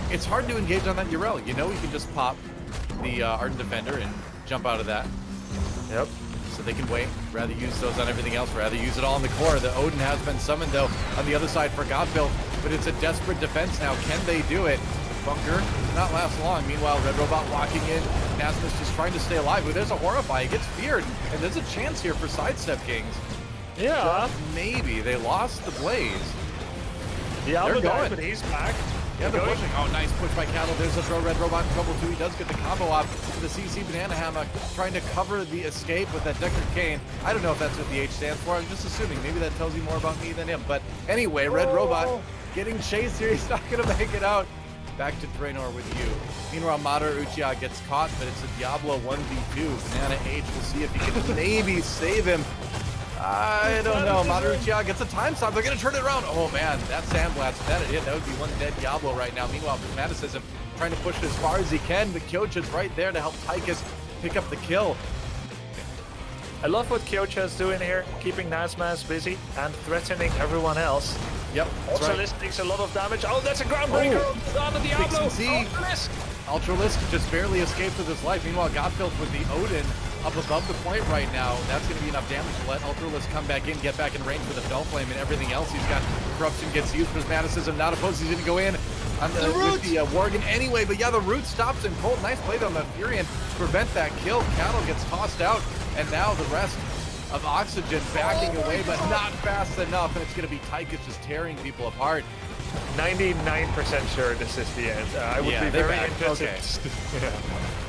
It's hard to engage on that Yrel. You know you can just pop the Ardent Defender and jump out of that. Yep. So they can wait. Rather use those on everything else. Rather use it all in the core. The Odin has been summoned, though, on the other side for Godfill. But it's a desperate defense now. Can they do it? Bunker does not last long. Meanwhile, Red Robot walking in. Nasmus just trying to stay alive. But there's a Horrify. He gets feared. And there's a chance here for Sidestep Kings. Yeah. Just maybe. They lost the Blaze. Diablo They're died, going. but he's back. Yeah, they're pushing. Oh, nice push by Cattle. There's a throw. Red Robot in trouble, too. He does get the combo off. The CC Banana Hammer trying to cover the escape with that Decker Cane. I don't know if that's what the H stands for. I'm just assuming. Maybe that tells you more about me than him. But anyway, Red Robot getting chased here. He's not going to make it out. Back to Draenor with you. Meanwhile, Madara Uchiha gets caught, but it's a Diablo 1v2. Banana H will see if he can maybe save him. I don't know. Madara Uchiha gets a time stop. They're going to turn it around. Oh, man. That Sandblast, if that had hit, that would be one dead Diablo right now. Meanwhile, Prismaticism trying to push it as far as he can, but Kyocha's right there to help Tychus pick up the kill. I love what Kyocha's doing here, keeping Nasmas busy and threatening everyone else. Yep. Also, this takes a lot of damage. Oh, that's a groundbreaker on the Diablo. Ultralisk just barely escaped with his life. Meanwhile, Godfill with the Odin up above the point right now. That's going to be enough damage to let Ultralisk come back in, get back in range for the Fellflame and everything else. He's got Corruption gets used. Prismaticism not opposed. He's going to go in on the with the Worgen anyway. But yeah, the root stops him cold. Nice play on the Furion to prevent that kill. Cattle gets tossed out, and now the rest of Oxygen backing away, but not fast enough. And it's going to be Tychus just tearing people apart. 99% sure this is the end. I would be very interested. Okay.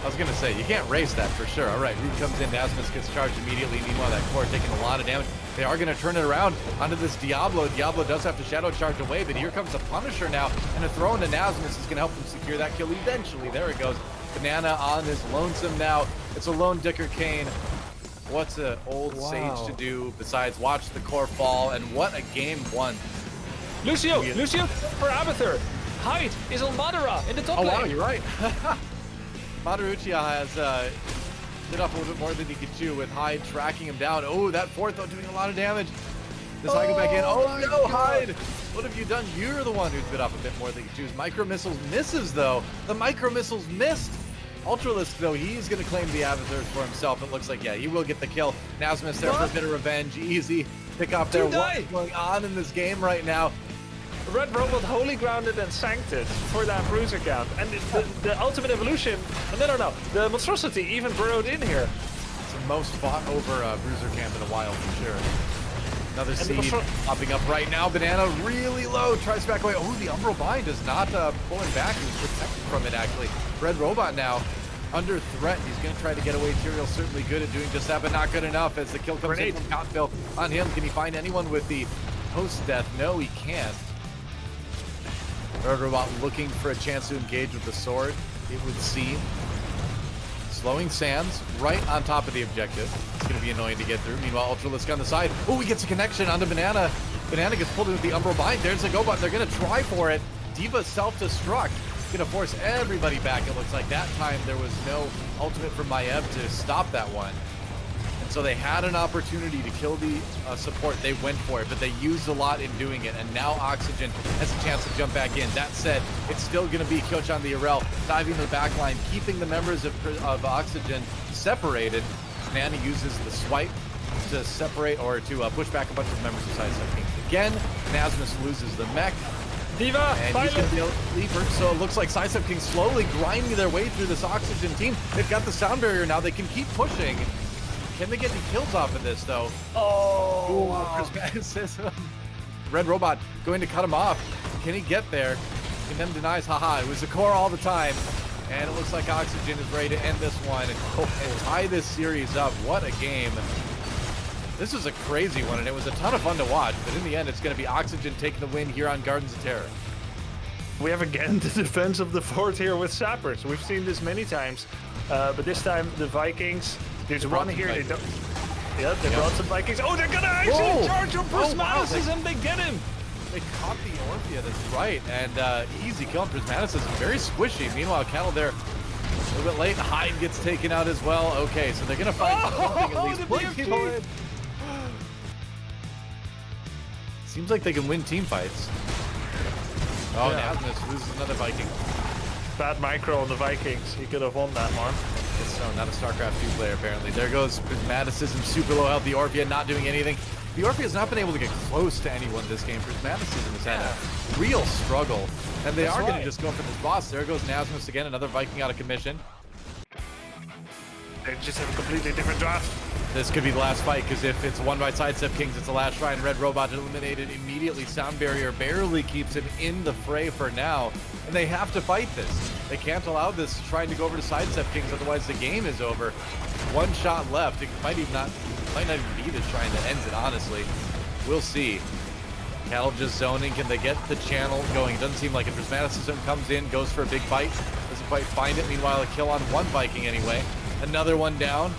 I was going to say, you can't race that for sure. All right, Root comes in, Nasmus gets charged immediately. Meanwhile, that core taking a lot of damage. They are going to turn it around onto this Diablo. Diablo does have to Shadow Charge away, but here comes the Punisher now, and a throw into Nasmus is going to help him secure that kill eventually. There it goes. Banana on his lonesome now. It's a lone Dicker Cane. What's an old Sage to do besides watch the core fall, and what a game one. Lucio for Abathur. Hyde is on Madara in the top lane. Oh wow, you're right. Madara Uchiha has bit off a little bit more than he could chew with Hyde tracking him down. Oh, that fourth though doing a lot of damage. Does Hyde go back in? Oh no, Hyde! What have you done? You're the one who's bit off a bit more than he could chew. Micro Missiles misses though. The Micro Missiles missed. Ultralisk though, he's gonna claim the Abathurs for himself. It looks like, yeah, he will get the kill. Nasmus there for a bit of revenge. Easy pick off there. What's going on in this game right now? Red Robot holy grounded and sancted for that bruiser count, and the ultimate evolution. No, the monstrosity even burrowed in here. It's the most fought over bruiser camp in a while for sure. Another seed popping up right now. Banana really low, tries to back away. Oh, the Umbral Bind is not pulling back. He's protected from it actually. Red Robot now under threat. He's going to try to get away. Tyrael's certainly good at doing just that, but not good enough as the kill comes in from Godfill on him. Can he find anyone with the post-death? No, he can't. Red Robot looking for a chance to engage with the sword, it would seem. Slowing Sands right on top of the objective. It's going to be annoying to get through. Meanwhile, Ultralisk on the side. Oh, he gets a connection onto Banana. Banana gets pulled in with the Umbral Bind. There's a GoBot. They're going to try for it. D.Va self-destruct. Going to force everybody back. It looks like that time there was no ultimate from Maiev to stop that one. So they had an opportunity to kill the support. They went for it, but they used a lot in doing it. And now Oxygen has a chance to jump back in. That said, it's still going to be Kyocha on the Yrel, diving to the back line, keeping the members of Oxygen separated. Nana uses the swipe to separate or to push back a bunch of members of Sidestep Kings. Again, Nasmus loses the mech. D.Va, and he's going to be able to leave her. So it looks like Sidestep Kings slowly grinding their way through this Oxygen team. They've got the sound barrier now. They can keep pushing. Can they get any kills off of this, though? Oh, wow. Red Robot going to cut him off. Can he get there? And then denies, haha, it was the core all the time. And it looks like Oxygen is ready to end this one and tie this series up. What a game. This is a crazy one, and it was a ton of fun to watch. But in the end, it's going to be Oxygen taking the win here on Gardens of Terror. We have again the defense of the fort here with Sappers. We've seen this many times, but this time the Vikings... There's one here. They don't. Yeah, they brought some Vikings. Oh, they're gonna actually charge him for Prismaticism. They get him. They caught the Orphea. That's right. And easy kill on Prismaticism. Very squishy. Meanwhile, Cattle there a little bit late. Hyde gets taken out as well. Okay, so they're gonna find something at least. Put people in. Seems like they can win team fights. Oh, Nasmus loses another Viking. bad micro on the Vikings. He could have won that one. So not a StarCraft 2 player apparently. There goes Prismaticism, super low health. The Orphea not doing anything. The Orphea has not been able to get close to anyone this game. Prismaticism has had a real struggle, and they are going to just go for this boss. There goes Nasmus again, another Viking out of commission. They just have a completely different draft. This could be the last fight, because if it's won by Sidestep Kings, it's the last shrine. Red Robot eliminated immediately. Sound Barrier barely keeps him in the fray for now, and they have to fight this. They can't allow this shrine to go over to Sidestep Kings, otherwise the game is over. One shot left. It might not even be the shrine that ends it, honestly. We'll see. Cattle just zoning. Can they get the channel going? It doesn't seem like it. Prismaticism comes in, goes for a big bite. Doesn't quite find it. Meanwhile, a kill on one Viking anyway. Another one down.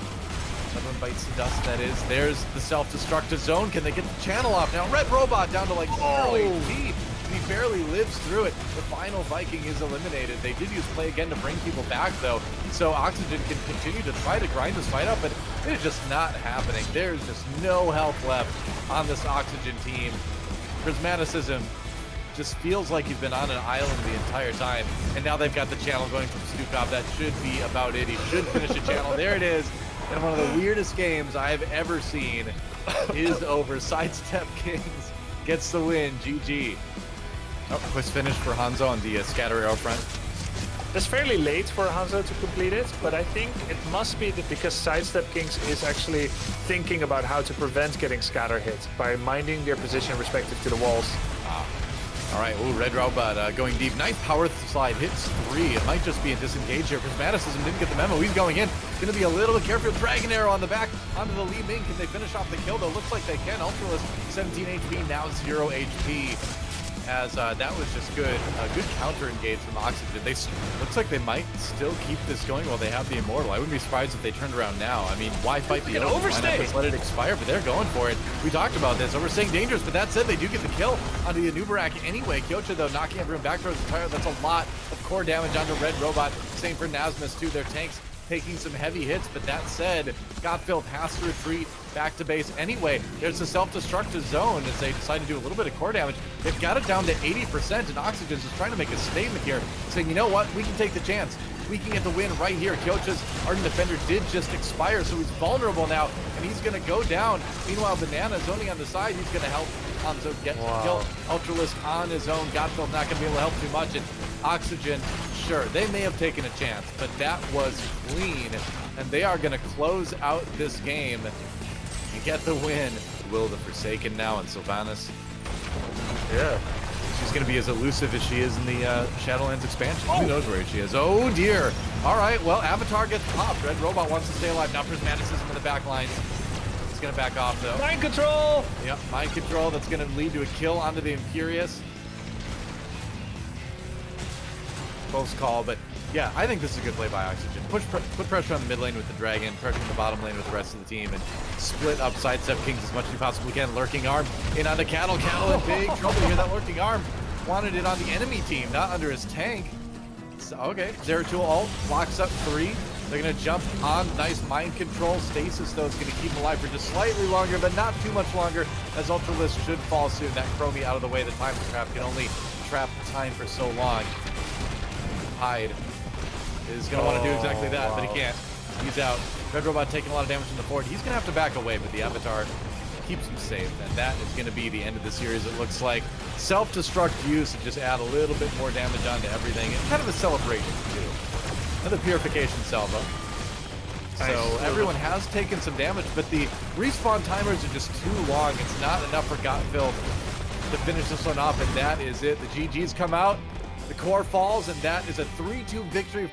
Another one bites the dust, that is. There's the self-destructive zone. Can they get the channel off now? Red Robot down to like 0 HP. He barely lives through it. The final Viking is eliminated. They did use play again to bring people back, though. So Oxygen can continue to try to grind this fight up, but it is just not happening. There's just no health left on this Oxygen team. Prismaticism just feels like he's been on an island the entire time. And now they've got the channel going from Stukov. That should be about it. He should finish the channel. There it is. And one of the weirdest games I've ever seen is over. Sidestep Kings gets the win. GG. Oh, quick finish for Hanzo on the scatter arrow front. It's fairly late for Hanzo to complete it, but I think it must be that because Sidestep Kings is actually thinking about how to prevent getting scatter hit by minding their position respective to the walls. All right, ooh, Red Robot going deep. Nice power slide, hits 3. It might just be a disengage here. Prismaticism didn't get the memo. He's going in. Going to be a little bit careful. Dragon Arrow on the back onto the Li Ming. Can they finish off the kill, though? Looks like they can. Ultralist, 17 HP, now 0 HP. As that was just good. A good counter engage from Oxygen. Looks like they might still keep this going while they have the Immortal. I wouldn't be surprised if they turned around now. I mean, why fight the overstay? Why not just let it expire? But they're going for it. We talked about this. Overstaying dangerous, but that said, they do get the kill onto the Anubarak anyway. Kyocha, though, knocking everyone back towards the tire. That's a lot of core damage onto Red Robot. Same for Nasmus, too. Their tanks taking some heavy hits, but that said, Godfield has to retreat back to base anyway. There's a self-destructive zone as they decide to do a little bit of core damage. They've got it down to 80%, and Oxygen's just trying to make a statement here, saying, you know what, we can take the chance. We can get the win right here. Kyocha's Ardent Defender did just expire, so he's vulnerable now, and he's going to go down. Meanwhile, Banana zoning on the side. He's going to help Hanzo get kill Ultralist on his own. Godfield not going to be able to help too much, and Oxygen, sure, they may have taken a chance, but that was clean, and they are going to close out this game and get the win. Will the Forsaken now, and Sylvanas. Yeah. She's going to be as elusive as she is in the Shadowlands expansion. Who knows where she is? Oh, dear. All right, well, Avatar gets popped. Red Robot wants to stay alive. Now Prismaticism in the back lines. He's going to back off, though. Mind control! Yep, mind control. That's going to lead to a kill onto the Imperious. Close call, but yeah, I think this is a good play by Oxygen. Put pressure on the mid lane with the Dragon, pressure on the bottom lane with the rest of the team, and split up Sidestep Kings as much as you possibly can. Lurking Arm in onto Cattle. Cattle in big trouble here. That Lurking Arm wanted it on the enemy team, not under his tank. So, okay, Zeratul ult, blocks up 3. They're going to jump on. Nice mind control. Stasis, though, is going to keep him alive for just slightly longer, but not too much longer, as Ultralist should fall soon. That Chromie out of the way. The time trap can only trap time for so long. Hyde is going to want to do exactly that, but he can't. He's out. Red Robot taking a lot of damage from the fort. He's going to have to back away, but the Avatar keeps him safe, and that is going to be the end of the series, it looks like. Self-destruct use to just add a little bit more damage onto everything. It's kind of a celebration, too. Another purification salvo. So everyone has taken some damage, but the respawn timers are just too long. It's not enough for Godfield to finish this one off, and that is it. The GGs come out. The core falls, and that is a 3-2 victory.